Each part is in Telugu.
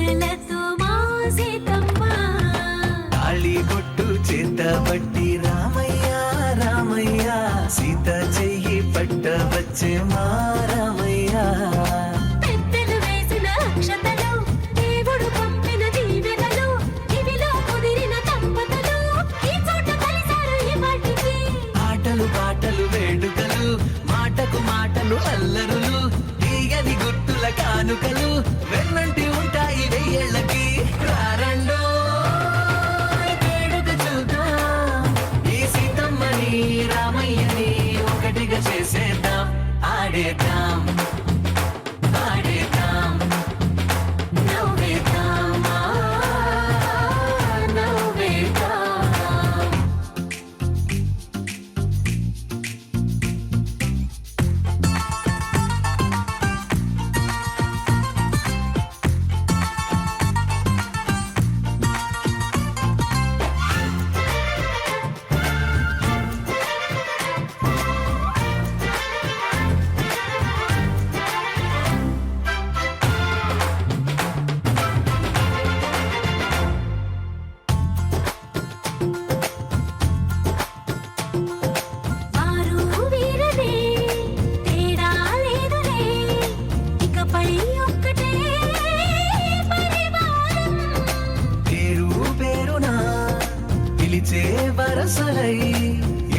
పూలలతో మా సీతమ్మ తాళి కొట్టు చేతబట్టి రామయ్య రామయ్య సీత చెయ్యి పట్టవచ్చే మా రామయ్య పెద్దలు వేసిన అక్షతలు దేవుడు పంపిన దీవెనలు ఇవిలో కుదిరిన దంపతులు ఈ చోట కలిసారు ఈ వాటికి ఆటలు పాటలు వేడుకలు మాటకు మాటలు అల్లరులు తీయని గుట్టుల కానుకలు వెన్నంటి ఉంటాయి వెయ్యేళ్ళకి రారండో వేడుక చూద్దాం ఈ సీతమ్మని రామయ్యని ఒకటిగా చేసేద్దాం ఆడేద్దాం ఆడేద్దాం నవ్వేద్దాం నవ్వేద్దాం వారు వీరనే తేడా లేదులే ఇకపై ఒక్కటే పరివారం పేరు పేరునా పిలిచే వరసలై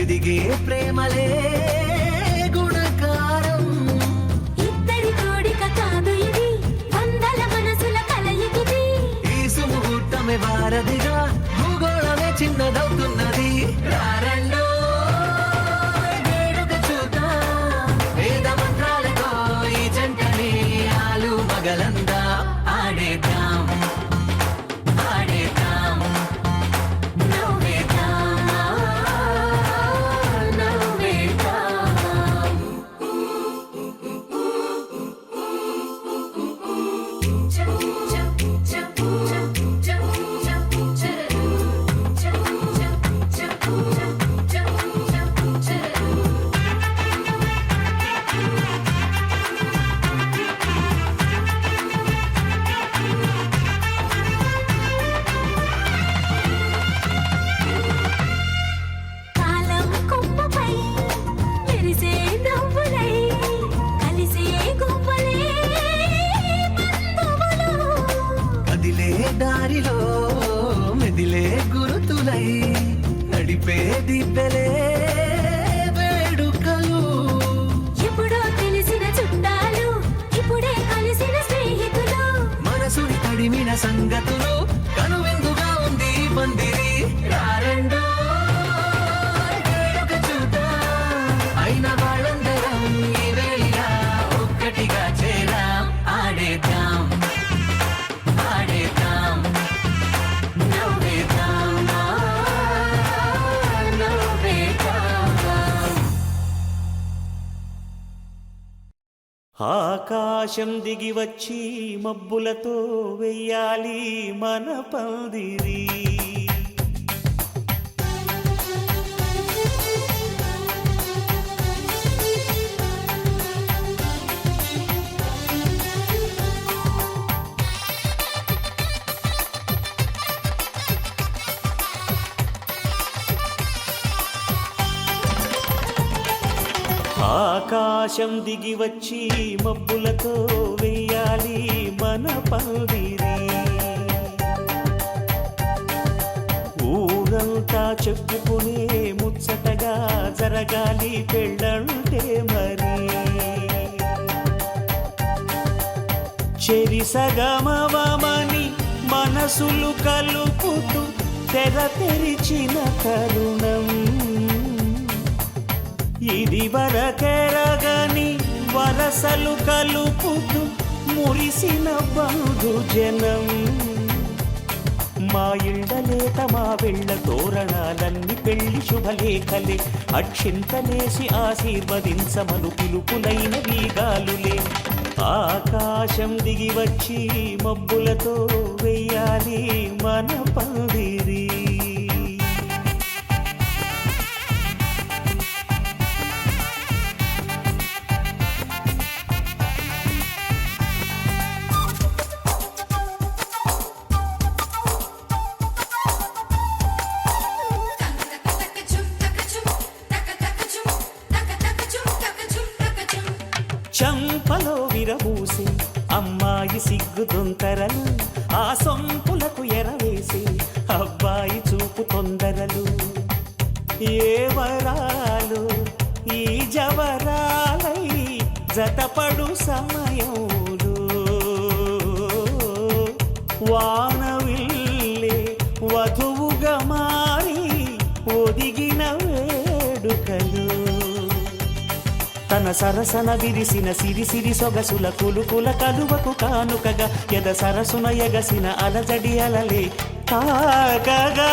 ఎదిగే ప్రేమలే గుణకారం ఇద్దరి కోడిక కాదు ఇది వందల మనసుల కలయికిది ఈ సుముహూర్తమే వారధిగా భూగోళమే చిన్నదవుతున్నది రారండో వేడుక చూద్దాం వేద మంత్రాలతో ఈ జంటని ఆలు మగలందా ఆడేద్దాం ఆడేద్దాం నవ్వేద్దాం నవ్వేద్దాం కాలం కొమ్మపై మెరిసే నవ్వులై కలిసే గువ్వలే బంధువులు కదిలే దారిలో మెదిలే గురుతులై నడిపే దిబ్బెలే వేడుకలు ఎప్పుడో తెలిసిన చుట్టాలు ఇప్పుడే కలిసిన స్నేహితులు మనసుని తడిమిన సంగతులు కనువిందుగా ఉంది ఈ పందిరి రారండో వేడుక చూద్దాం అయిన వాళ్ళందరం ఈ వేళ ఒక్కటిగా చేరాం ఆడేద్దాం ఆడేద్దాం నవ్వేద్దాం నవ్వేద్దాం ఆకాశం దిగి వచ్చి మబ్బులతో వెయ్యాలి మన పందిరి ఆకాశం దిగి వచ్చి మబ్బులతో వెయ్యాలి మన పందిరి ఊరంతా చెప్పుకునే ముచ్చటగా జరగాలి పెళ్ళంటే మరి చెరిసగమవమని మనసులు కలుపుతూ తెర తెరిచిన తరుణం ఇది వరకెరగని వరసలు కలుపుతూ మురిసిన బంధుజనం మా ఇళ్ళలేత మా వెళ్ళ తోరణాలన్నీ పెళ్లి శుభలేఖలే అక్షింతలేసి ఆశీర్వదించమను పిలుపులైన వీగాలులే ఆకాశం దిగి వచ్చి మబ్బులతో వెయ్యాలి మన పందిరి తొందరలు ఆ సొంపులకు ఎరవేసి అబ్బాయి చూపు తొందరలు ఏ వరాలు ఈ జవరాలై జతపడు సమయంలో వానవిల్లే వధువుగా మారి ఒదిగిన వేడుకలు తన సరసన విరిసిన సిరిసిరి సొగసుల కులుకుల కలువకు కానుకగా ఎద సరసున ఎగసిన అలజడి అలలే తాకగా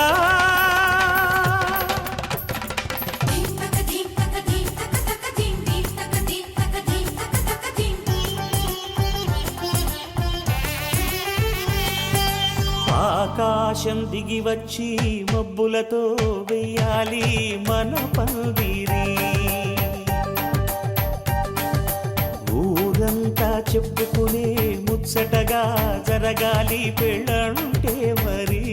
ఆకాశం దిగి వచ్చి మబ్బులతో వెయ్యాలి మన పందిరి ఊరంతా చెప్పుకునే ముచ్చటగా జరగాలి పెళ్ళంటే మరి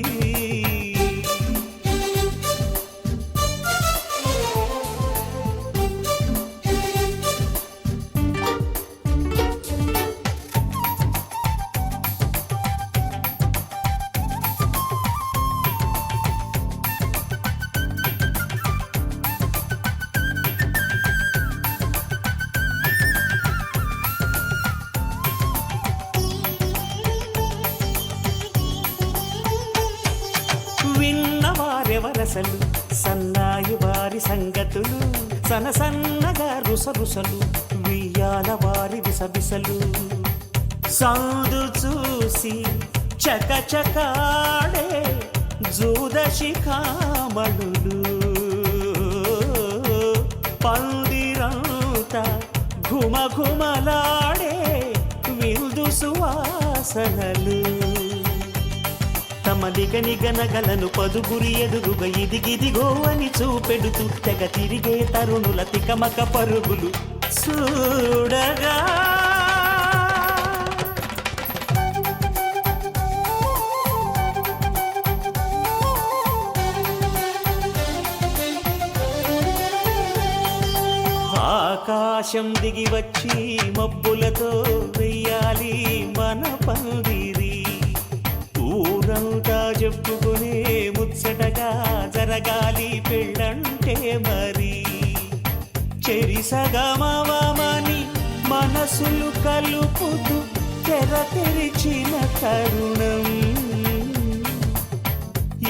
విన్నవారెవరసలు సన్నాయి వారి సంగతులు సన్నగా రుసరుసలు వియ్యాల వారి విసవిసలు సౌదు చూసి చకచకాడే జూదశిఖామణులు పందిరంతా ఘుమఘుమలాడే విందు సువాసనలు తమ నిగనగలను పదుగురి ఎదురుగా ఇదిగిదిగో అని చూపెడుతూ తెగ తిరిగే తరుణుల తికమక పరుగులు చూడగా ఆకాశం దిగి వచ్చి మబ్బులతో వెయ్యాలి మన పందిరి ఊరంతా చెప్పుకునే ముచ్చటగా జరగాలి పెళ్ళంటే మరి చెరిసగమని మనసులు కలుపుతూ తెర తెరిచిన తరుణం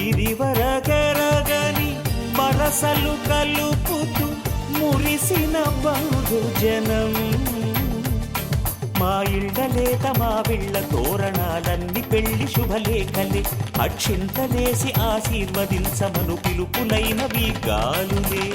ఇది వరకెరగని వరసలు కలుపుతూ మురిసిన బంధుజనం మా ఇళ్ళలేత మా విళ్ళ తోరణాలన్నీ పెళ్లి శుభలేఖలే అక్షింతలేసి ఆశీర్వదించమను పిలుపులైనవి గాలులే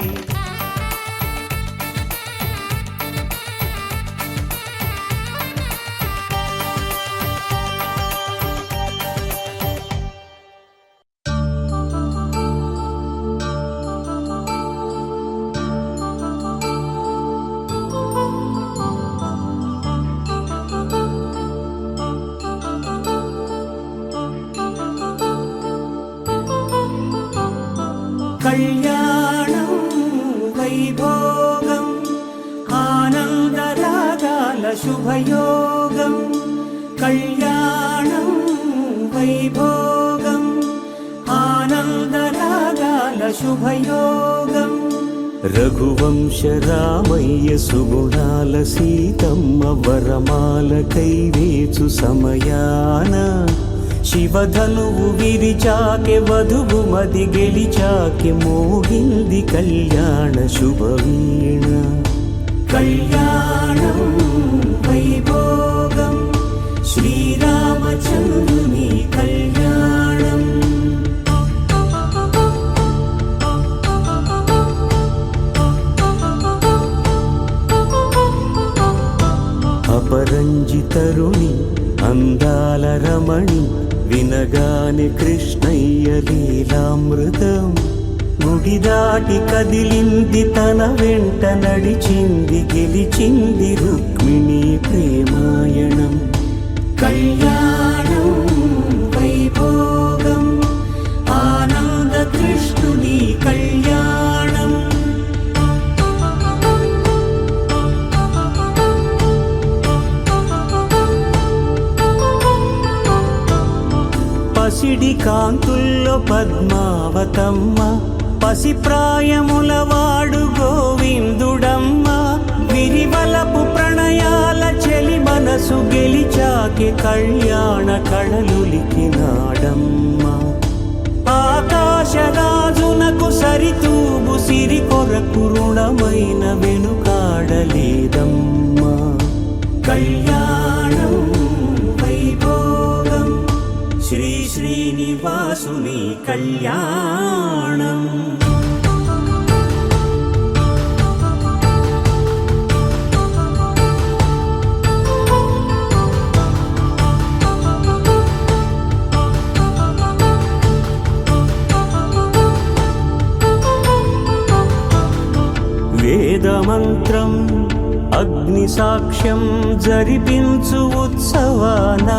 కళ్యాణం వైభోగం ఆనందరాగాల శుభయోగం కళ్యాణం వైభోగం ఆనందరాగాల శుభయోగం రఘువంశ రామయ్య సుగుణాల సీతమ్మ వరమాల కైవేచు సమయాన శివధనువు విరిచాకె వధువు మది గెలిచాకె మోగింది కళ్యాణ శుభవీణ కళ్యాణం వైభోగం శ్రీరామచంద్రుని కళ్యాణం అపరంజితరుణి అందాల రమణి వినగానే కృష్ణయ్య లీలామృతం గుడి దాటి కదిలింది తన వెంట నడిచింది గెలిచింది రుక్మిణి ప్రేమాయణం కళ్యాణం వైభోగం ఆనంద కృష్ణుని కళ్యాణం పసిడి కాంతుల్లో పద్మావతమ్మ, పసిప్రాయముల వాడు గోవిందుడమ్మ, విరివలపు ప్రణయాల చెలి మనసు గెలిచాకే కళ్యాణ కళలులికినాడమ్మ. ఆకాశరాజునకు సరితూబు సిరి కొరకు రుణమైన వెనుకాడలేదమ్మా. కళ్యాణం వైభోగం శ్రీ శ్రీనివాసుని కళ్యాణం. వేదమంత్రం అగ్ని సాక్ష్యం జరిపించు ఉత్సవాన,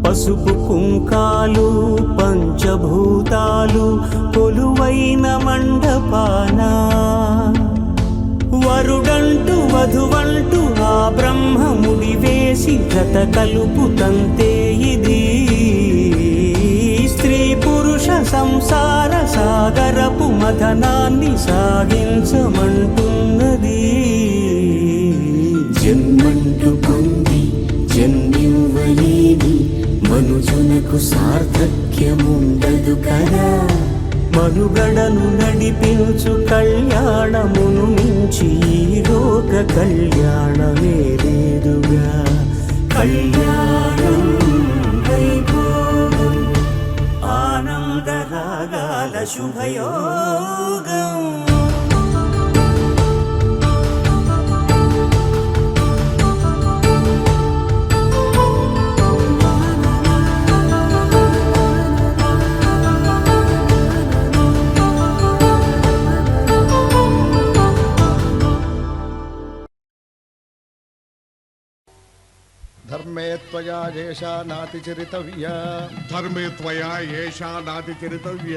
పసుపు కుంకాలు పంచభూతాలు కొలువైన మండపాన, వరుడంటూ వధువంటూ ఆ బ్రహ్మముడి వేసి జత కలుపు తంతే ఇది. స్త్రీ పురుష సంసార సాగరపు మథనాన్ని సాగించమంటున్నది. జన్మంటూ పొంది జన్మివ్వలేని మనుజునకు సార్థక్యముండదు కదా. మనుగడను నడిపించు కళ్యాణమును మించి ఈ లోక కళ్యాణమే లేదుగా. కళ్యాణం వైభోగం ఆనందరాగాల శుభయోగం. ధర్మే త్వయా ఏషా నాతి చరితవ్య. ధర్మే త్వయా ఏషా నాతి చరితవ్య.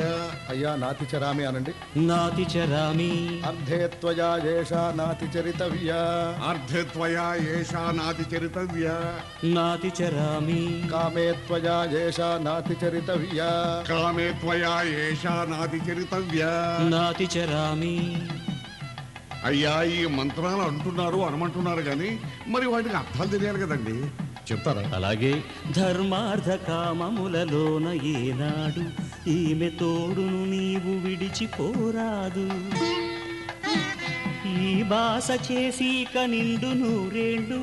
అయ్యా నాతి చరామి అనండి. నాతి చరామి. అర్ధే త్వయా ఏషా నాతి చరితవ్య. అర్ధే త్వయా ఏషా నాతి చరితవ్య. నాతి చరామి. కామే త్వయా ఏషా నాతి చరితవ్య. కామే త్వయా ఏషా నాతి చరితవ్య. నాతి చరామి. అయ్యా ఈ మంత్రాలు అంటున్నారు అనమంటున్నారు కానీ మరి వాటికి అర్థాలు తెలియాలి కదండి, చెప్తారా? అలాగే ధర్మార్థ కామములలోన ఏనాడు ఈమె తోడును నీవు విడిచిపోరాదు. ఈ బాస చేసి కనిండు నూరేళ్ళు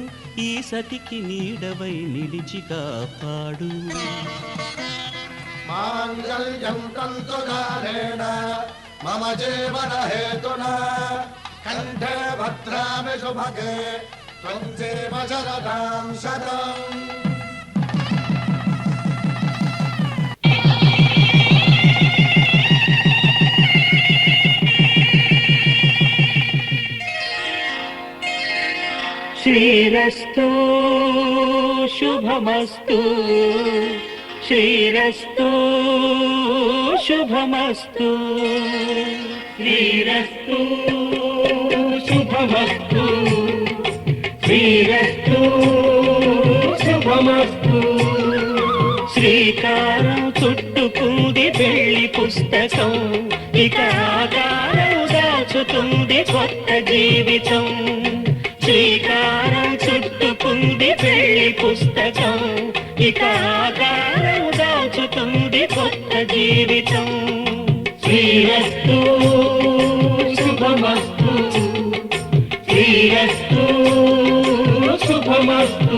ఈ సతికి నీడవై నిలిచి కాపాడు. మాంగళ్యం తంతుదారేణ మమ జీవన హేతునా కంఠే భద్రామి శుభగే త్వం జీవ శరదాం శతం. శ్రీరస్తు శుభమస్తు. శ్రీరస్తు శుభమస్తు. శ్రీరస్తు శుభమస్తు. శ్రీరస్తు శుభమస్తు. శ్రీకారం చుట్టుకుంది పెళ్లి పుస్తకం, ఇక ఆకారం దాచుతుంది కొత్త జీవితం. శ్రీకారం చుట్టుకుంది పెళ్లి పుస్తకం, ఇక ఆకారం దాచుతుంది కొత్త జీవితం. శ్రీరస్తు శుభమస్తు. శ్రీరస్తు శుభమస్తు.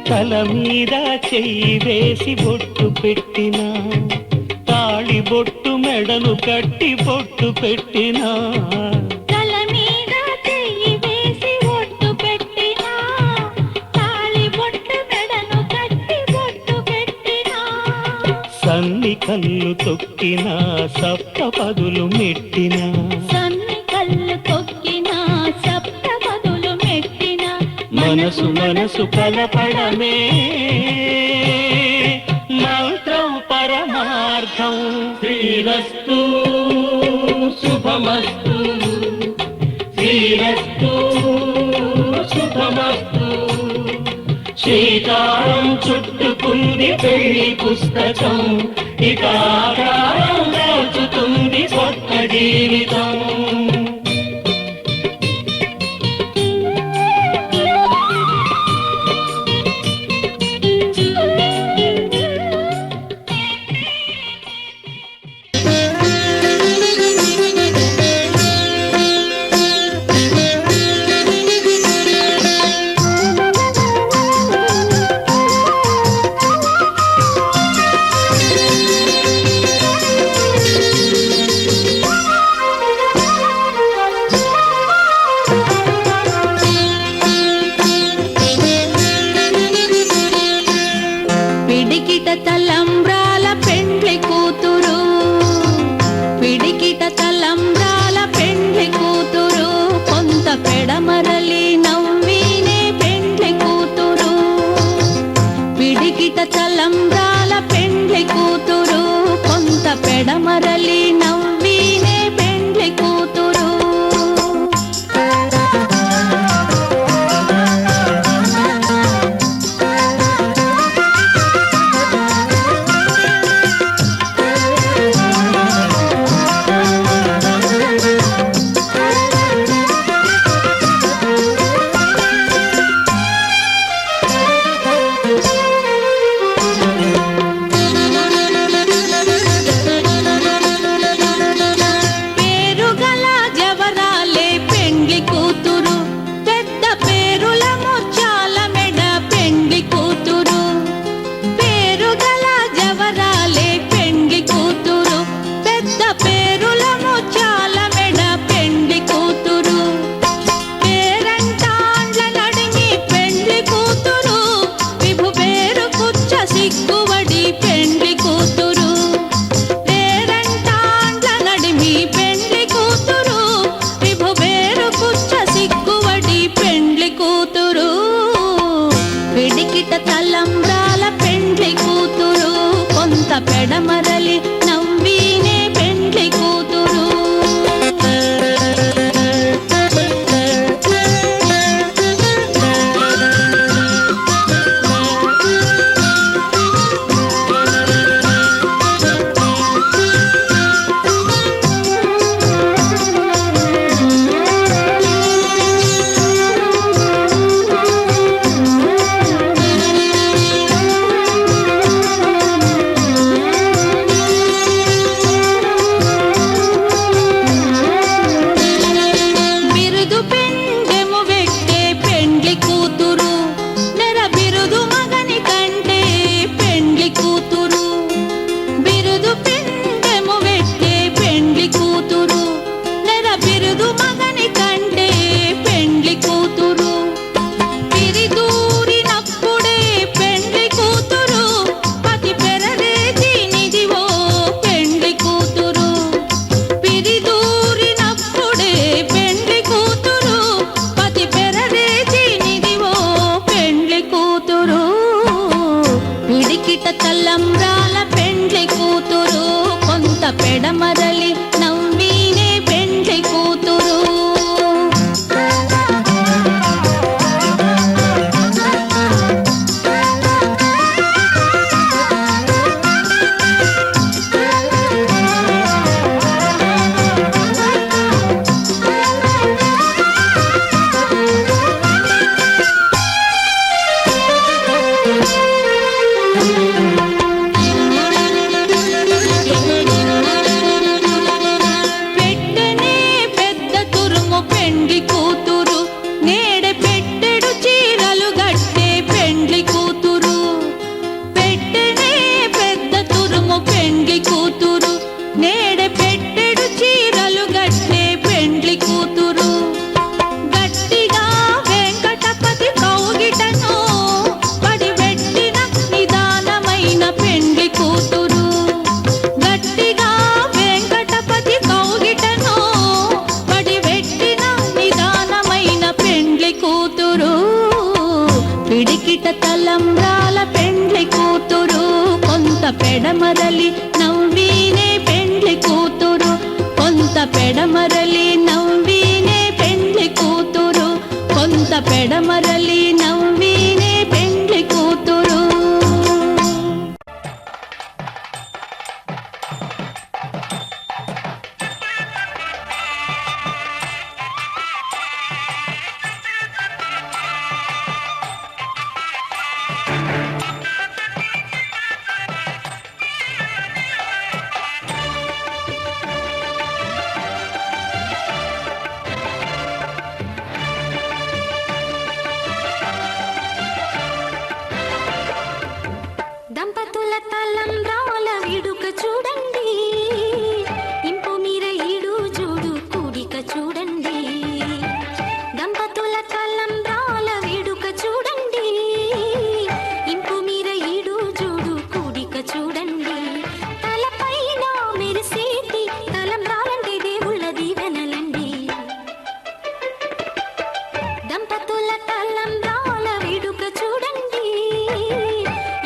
తల మీద చెయ్యి వేసి బొట్టు పెట్టినా, తాళి బొట్టు మెడను కట్టి బొట్టు పెట్టినా, తల మీద చెయ్యి వేసి బొట్టు పెట్టినా, తాళి బొట్టు మెడను కట్టి బొట్టు పెట్టినా, సన్ని కళ్ళు తొక్కిన సప్తపదులు మెట్టిన సన్ని కళ్ళు తొక్కిన సప్తపదులు మెట్టిన మనసు మనసు కలపడమే మంత్రం పరమార్థం. శ్రీరస్తు శుభమస్తు శ్రీరస్తు శుభమస్తు. శ్రీకారం చుట్టుకుంది పెళ్లి పుస్తకం, ఇక ఆకారం దాచుతుంది కొత్త జీవితం. పిడికిట తలంబ్రాల పెండ్లి కూతురు, పిడికిట తలంబ్రాల పెండ్లి కూతురు, కొంత పెడమరలి నవ్వినే పెండ్లి కూతురు. పిడికిట తలంబ్రాల పెండ్లి కూతురు, కొంత పెడమరలి నవ్వినే పెండ్లి కూతురు. పేరుగల జవరాలే పెండ్లి కూతురు, పెద్ద పేరుల ముత్యాల మెడ పెండ్లి కూతురు. పేరుగల జవరాలే పెండ్లి కూతురు, పెద్ద పేరుల ముత్యాల మెడ పెండ్లి కూతురు. పేరంటాండ్ల నడిమి పెండ్లి కూతురు, విభు పేరు కుచ్చ సిగ్గువడి పెండ్లి కూతురు. పేరంటాండ్ల నడిమి పెండ్లి కూతురు, విభు పేరు కుచ్చ సిగ్గువడి పెండ్లి కూతురు. పిడికిట తలంబ్రాల పెండ్లి కూతురు, కొంత పెడమరలి నవ్వినే పెండ్లి కూతురు. బిరుదు పెండెము వెక్కే పెండ్లి కూతురు, నెర బిరుదు మగని కంటే పెండ్లి కూతురు. బిరుదు పెండెము వెక్కే పెండ్లి కూతురు, నెర బిరుదు మగని కంటే పెండ్లి కూతురు. పిరిదూరినప్పుడే పెండ్లి కూతురు, పతి పెరదేసి నిదివో పెండ్లి కూతురు. పిరిదూరినప్పుడే పెండ్లి కూతురు, పతి పెరదేసి నిదివో పెండ్లి కూతురు. పిడికిట తలంబ్రాల పెండ్లి కూతురు, కొంత పెడమరలి నవ్వినే పెండ్లి కూతురు. పెడమరలి నవ్వీనే పెండ్లి కూతురు కొంత పెడమరలి నవ్వీనే పెండ్లి కూతురు కొంత పెడమరలి నవ్వీనే పెండ్లి కూతురు దంపతుల తలంబ్రాల విడుక చూడండి ఇంపు మీర ఈడు జోడు కూడిక చూడండి దంపతుల తలంబ్రాల విడుక చూడండి ఇంపు మీర ఈడు జోడు కూడిక చూడండి తలపైన మెరిసేటి తలంబ్రాలంటే దేవుళ్ళ దీవెనలండి దంపతుల తలంబ్రాల విడుక చూడండి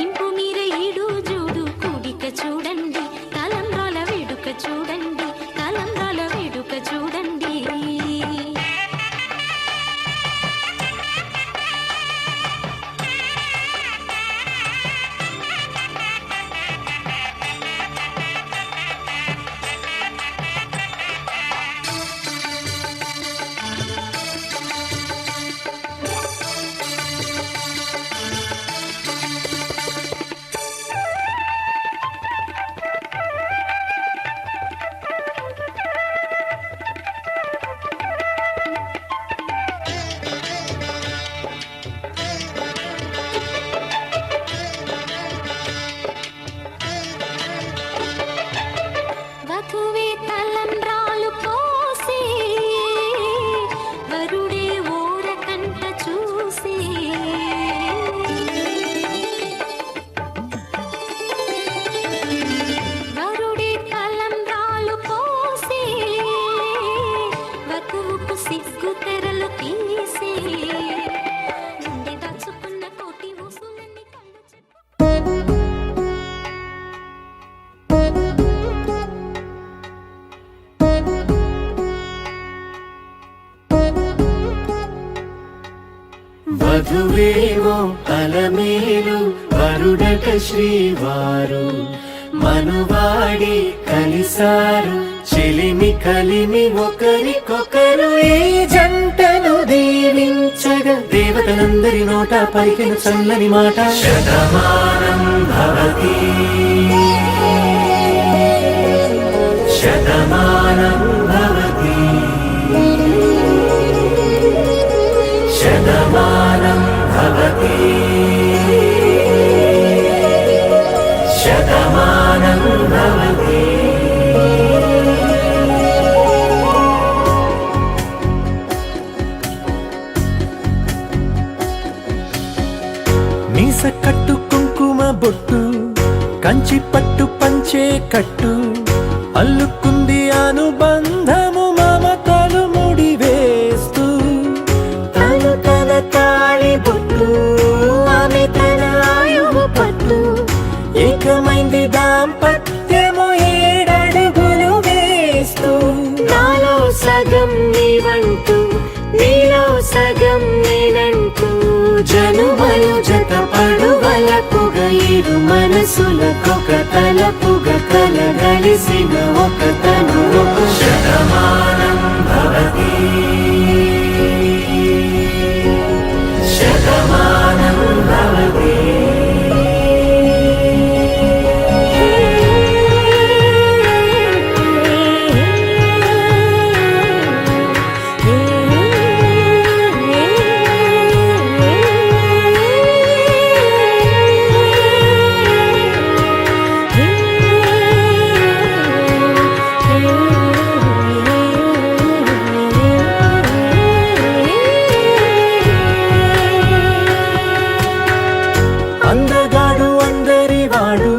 ఇంపు మీర ఈడు జోడు కూడిక చూడండి తలంబ్రాల వేడుక చూడండి తలంబ్రాల వేడుక చూడండి వధువే తలంబ్రాలు పోసి వరుడే ఓరకంట చూసి వరుడే తలంబ్రాలు పోసి వధువుకు సిగ్గు తెరలు తీసి గుండె దాచుకున్న కోటి ఊసులన్నీ కళ్ళు చెప్పు వధువేవో అలమేలు వరుడట శ్రీవారు మనువాడి కలిసారు చెలిమి కలిమి ఒకరికొకరు ఈ జంటను దీవించగా దేవతలందరి నోట పలికిన చల్లని మాట శతమానం భవతి శతమానం భవతి శతమానం భవతి శతమానం భవతి మీస కట్టు కుంకుమ బొట్టు కంచి పట్టు పంచే కట్టు అల్లుకుంది అనుబంధము మమతలు ముడివేస్తూ తను తన తాళి బొట్టు ఆమె తన ఆయువు పట్టు ఏకమైంది దాంపత్యము 7 అడుగులు వేస్తూ నాలో సగం నీవంటూ నీలో సగం నేనంటూ జనుమలు జత పడువలపుగ ఇరు మనసులకొక తలపుగ కలగలిసిన ఒక తను శతమానం భవతి శతమానం భవతి అందగాడు అందరివాడు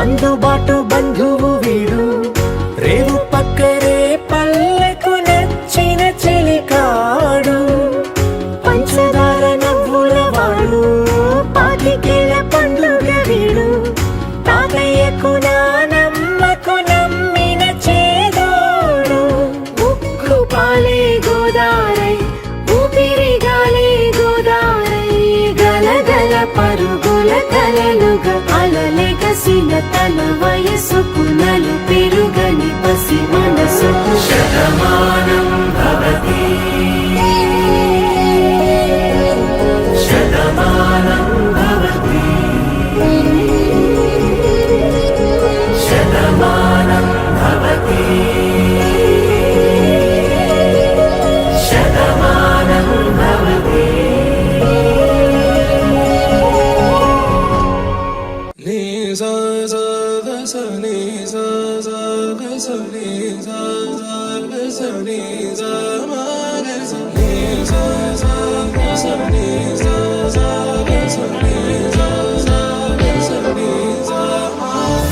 అందుబాటు బంధువు వీడు రేవు పక్కరే పల్లెకు నచ్చిన చెలికాడు పంచదార నవ్వుల వాడు పాతికేల పండుగ వీడు తాతయ్యకు ఒట్టుగా అలలెగసిన తన వయసుకు నలు పెరుగని పసి మనసుకు శతమానం భవతి శతమానం భవతి శతమానం భవతి శతమానం భవతి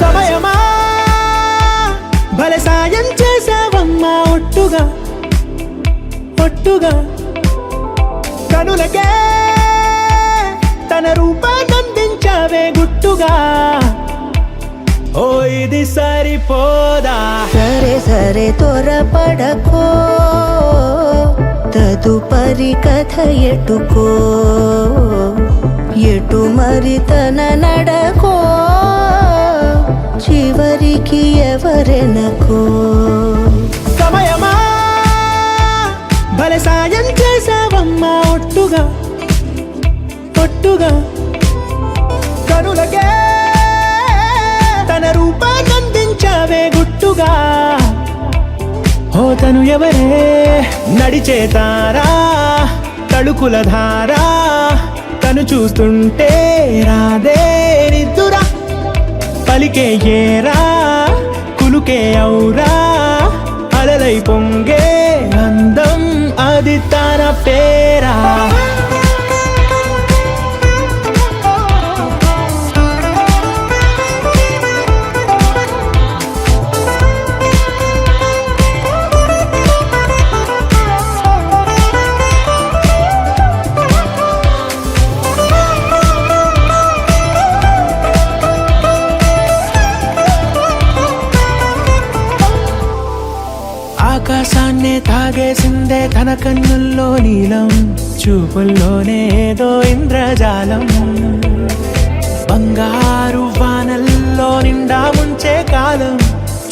సమయమా భలే సాయం చేసావమ్మా ఒట్టుగా ఒట్టుగా కనులకే తన రూపాన్నందించావే గుట్టుగా ఓ ఇది సరిపోదా సరే సరే త్వరపడకో తదుపరి కథ ఎటుకో ఎటు మరి తన నడకో చివరికి ఎవరెనకో సమయమా భలే సాయం చేసావమ్మా ఒట్టుగా ఒట్టుగా కనులకే తన రూపాన్నందించావే గుట్టుగా ఓ తను ఎవరే నడిచే తారా తడుకుల ధారా తను చూస్తుంటే రాదే నిద్దురా పలికే ఏరా కులుకే ఔరా అలలై పొంగే అందం అది తన పేరా ఆకాశాన్నే తాగేసిందే తన కన్నుల్లో నీలం చూపుల్లోనే ఏదో ఇంద్రజాలం బంగారు వానల్లో నిండా ముంచే కాలం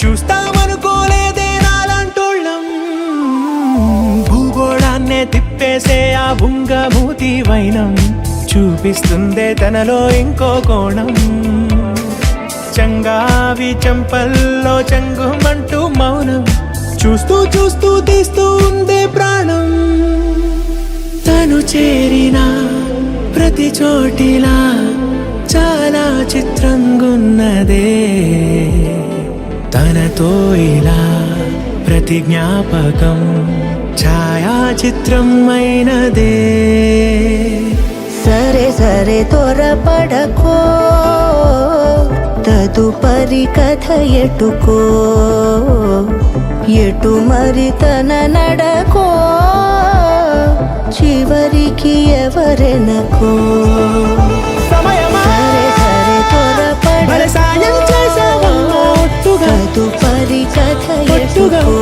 చూస్తామనుకోలేదే నాలంటోళ్ళం భూగోళాన్నే తిప్పేసే ఆ బుంగమూతి వైనం చూపిస్తుందే తనలో ఇంకో కోణం చంగావి చెంపల్లో చెంగుమంటూ మౌనం చూస్తూ చూస్తూ తీస్తూ ఉందే ప్రాణం తను చేరిన ప్రతి చోటిలా చాలా చిత్రంగున్నదే తనతో ఇలా ప్రతి జ్ఞాపకం ఛాయాచిత్రం అయినదే సరే సరే త్వరపడకో తదుపరి కథ ఎటుకో ఎటు మరి తన నడకో చివరికి ఎవరెనకో సమయమా సరే సరే భలే సాయం చేసావమ్మా ఒట్టుగా తదుపరి కథ ఒట్టుగా ఎటుకో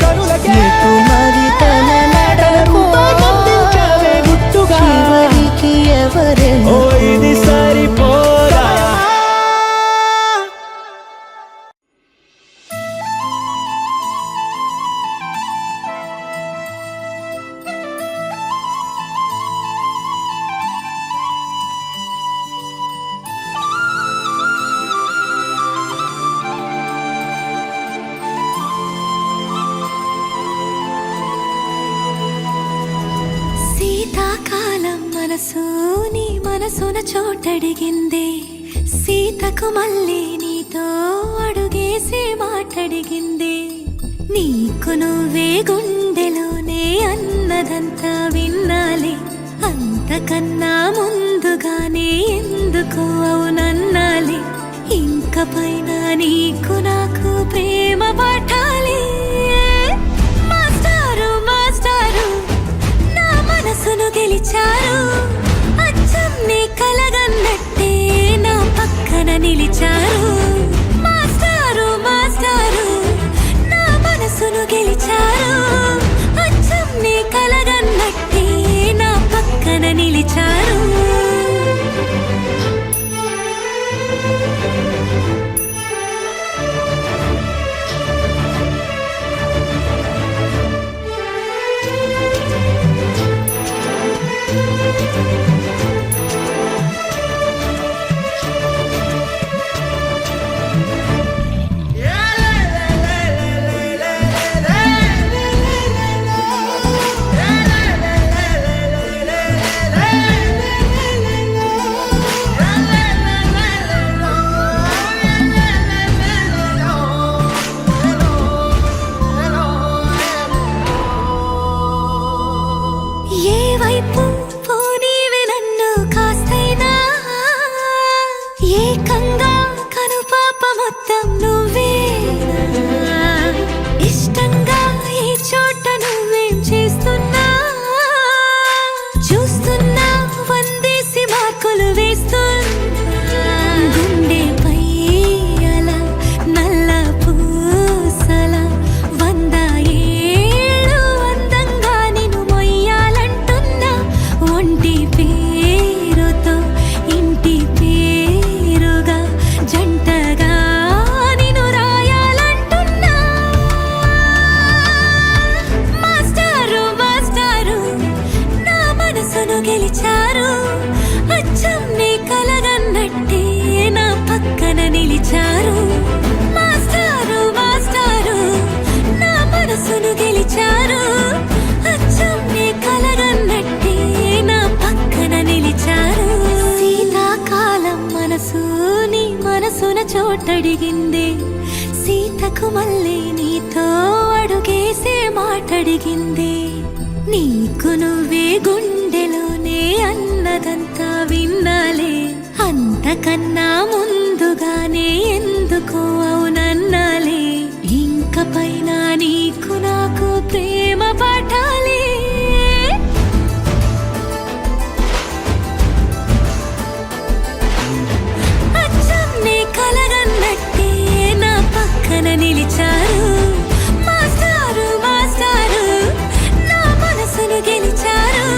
కనులకే ఎటు మరి తన నడకో రూపాన్నందించావే గుట్టుగా చివరికి ఓ ఎవరెనకో ఇది సరిపోదా శీతాకాలం మనసు నీ మనసున చోటడిగింది సీతకు మళ్ళీ నీతో అడుగేసి మాటడిగింది నీకు నువ్వే గుండెలోనే అన్నదంతా విన్నాలి అంతకన్నా ముందుగానే ఎందుకు అవునన్నాలి ఇంక పైన నీకు నాకు ప్రేమ పట్టాలి మాస్టారు మాస్టారు నా మనసును గెలిచారు అచ్చం నీ కలగన్నట్టే నా పక్కన నిలిచారు మాస్టారు మాస్టారు నా మనసును గెలిచారు అచ్చం నీ కలగన్నట్టే నా పక్కన నిలిచారు నిలిచారు మాస్టారు మాస్టారు నా మనసును గెలిచారు అచ్చం నీ కలగన్నట్టే నా పక్కన నిలిచారు శీతాకాలం మనసు నీ మనసున చోటడిగింది సీతకు మళ్ళీ నీతో అడుగేసే మాటడిగింది నీకు నువ్వే గుండెలోనే అన్నదంతా విన్నాలే అంతకన్నా ముందుగానే ఎందుకు అవునన్నాలే ఇంక పైన నీకు నాకు ప్రేమ పాఠాలే అచ్చం నీ కలగన్నట్టే నా పక్కన నిలిచారు మాస్టారు మాస్టారు నా మనసును గెలిచారు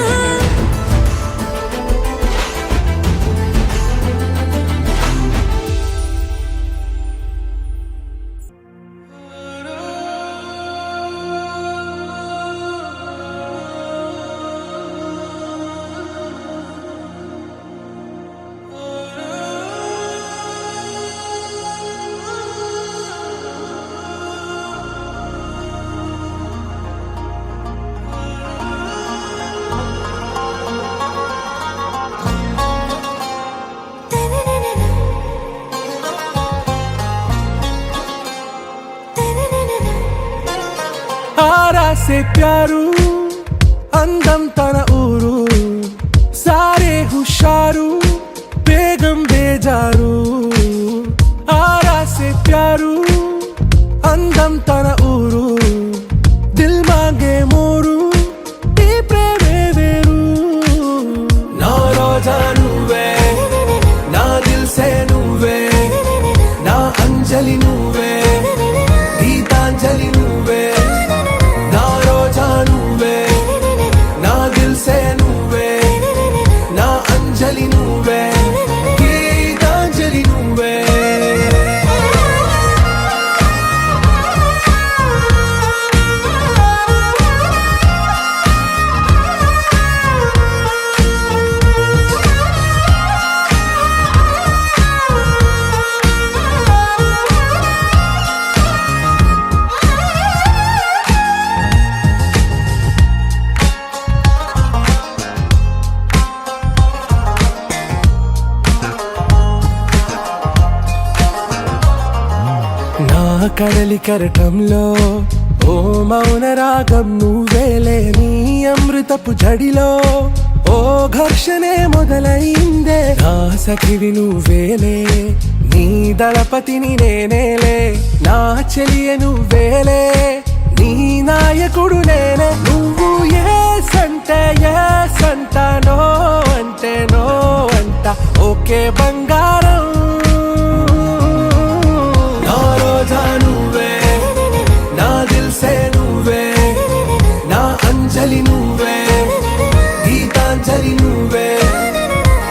आरा से प्यारू అందం తన ఊరు సారే హుషారు బేగం బేజారు ఆరా సే ప్యారు అందం తన ఊరు దిల్ మాంగే మోరు ఈ ప్రేమే వేరు నా రోజా నువ్వే నా దిల్ సే నువ్వే నా అంజలి నువ్వే గీతాంజలి నువ్వే నా రోజా నువ్వే నా దిల్ సే నువ్వే నా అంజలి నువ్వే గీతాంజలి నువ్వే నా కడలి కరటంలో ఓ మౌన రాగం నువ్వేలే నీ అమృతపు జడిలో ఓ ఘర్షణే మొదలైందే నా సఖివి నువ్వేలే నీ దళపతిని నేనేలే నా చెలియ నువ్వేలే నీ నాయకుడు నేనే నువ్వు ఏ సంట నో అంటే నో అంట ఓకే బంగారం నా రోజా నువ్వే నా దిల్ సే నువ్వే నా అంజలి నువ్వే గీతాంజలి నువ్వే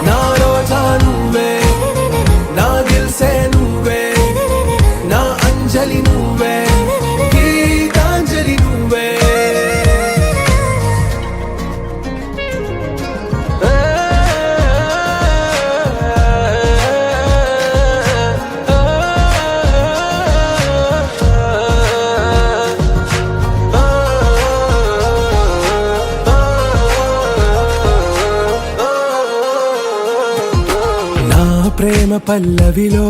నా రోజా నువ్వే నా దిల్ సే నువ్వే నా అంజలి నువ్వే గీతాంజలి నువ్వే ప్రేమ పల్లవిలో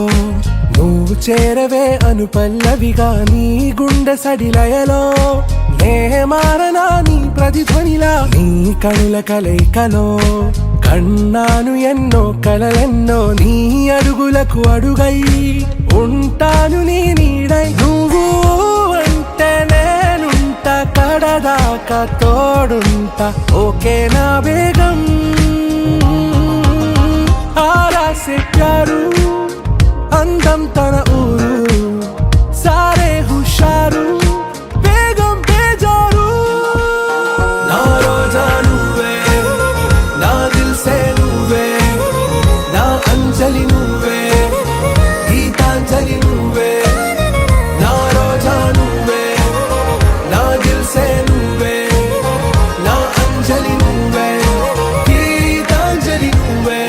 నువ్వు చేరవే అను పల్లవిగా నీ గుండె సడిలయలో నే మారనా నీ ప్రతిధ్వనిలా నీ కనుల కలయికలో కన్నాను ఎన్నో కలలెన్నో నీ అడుగులకు అడుగై ఉంటాను నీ నీడై నువ్వు అంటే నేనుంట కడదాకా తోడుంట ఓకే నా బేగం ఆరా సే ప్యారు అందం తన ఊరు సారే హుషారు బేగం బేజారు నా రోజా నువ్వే నా దిల్ సే నువ్వే నా అంజలి నువ్వే గీతాంజలి నువ్వే నా రోజా నువ్వే నా దిల్ సే నువ్వే నా అంజలి నువ్వే గీతాంజలి నువ్వే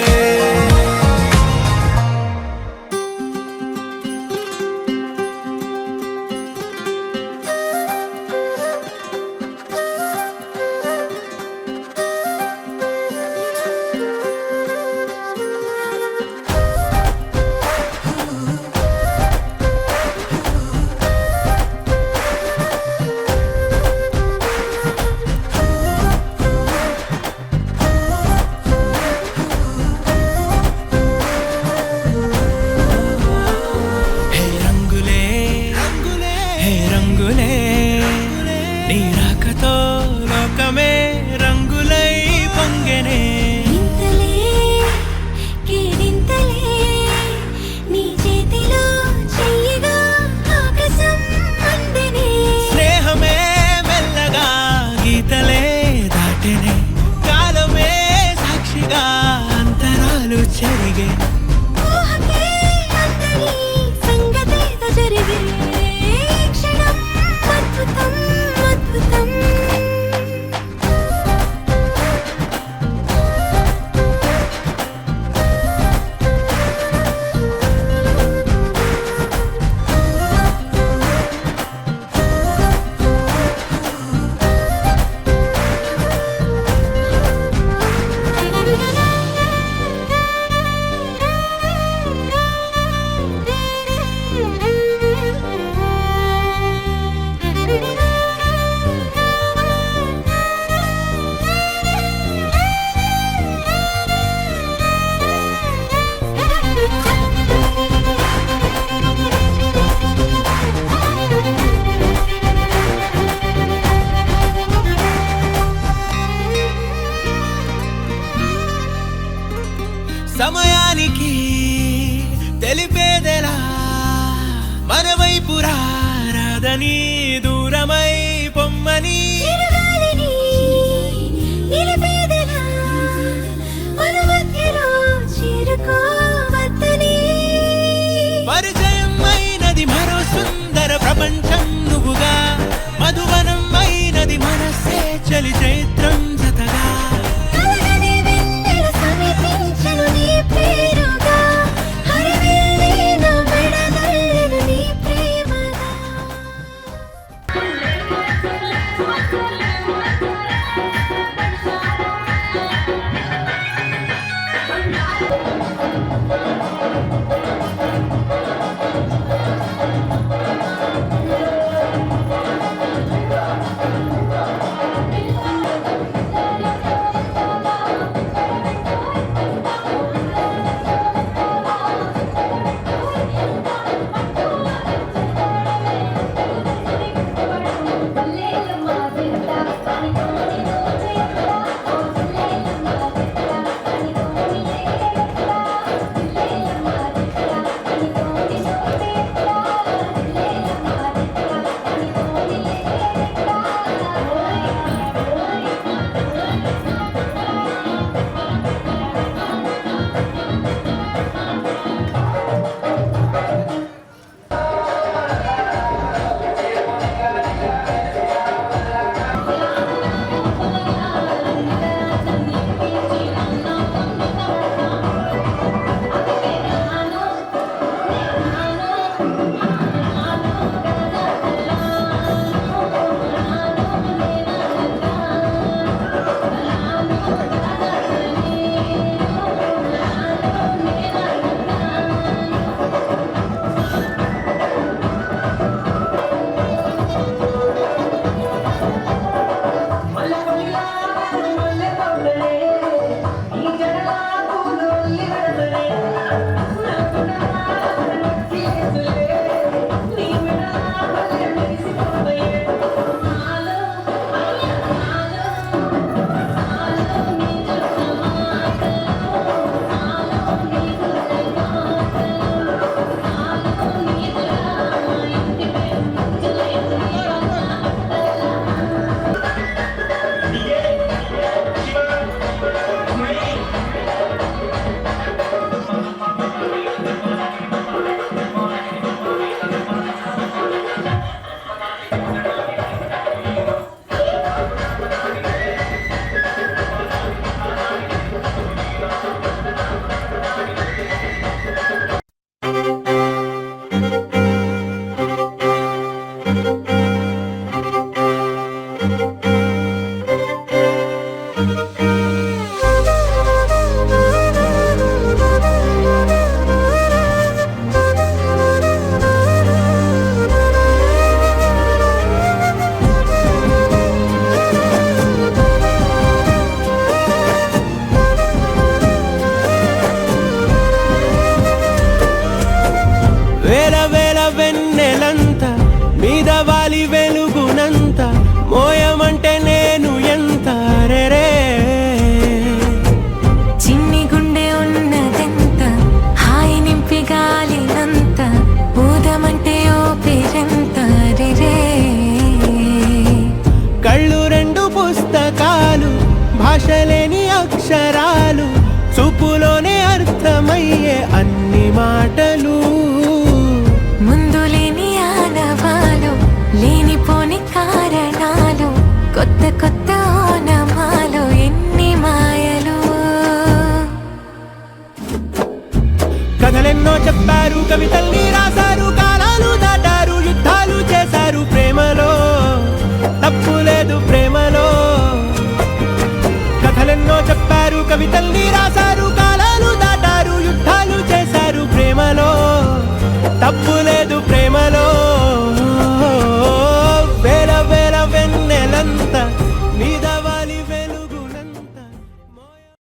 కాదని దూరమై పొమ్మని చిరుగాలిని నిలిపేదెలా మన మధ్యలో చేరుకోవద్దని పరిచయం అయినది మరో సుందర ప్రపంచం నువ్వుగా మధువనం అయినది మనస్సే చలి చైత్రం జతగా కలగని వెన్నెల సమీపించను నీ పేరుగా హరివెల్లి నా మెడదల్లెను నీ ప్రేమగా వేల వేల వెన్నెలంత మీద వాలి వెలుగునంత మోయమంటే నేను ఎంత రే చిన్ని గుండె ఉన్నదెంత హాయి నింపి గాలినంత ఊదమంటే ఓపిరెంత రే కళ్ళు రెండు పుస్తకాలు భాషలేని అక్షరాలు చూపులోనే అర్థమయ్యే అన్ని మాటలు ముందు లేని ఆనవాలు లేనిపోని కారణాలు కొత్త కొత్త ఓనమాలు ఎన్ని మాయలు కథలెన్నో చెప్పారు కవితల్ని రాశారు కాలాలు దాటారు యుద్ధాలు చేశారు ప్రేమలో తప్పు లేదు ప్రేమలో కథలెన్నో చెప్పారు కవితల్ని రాశారు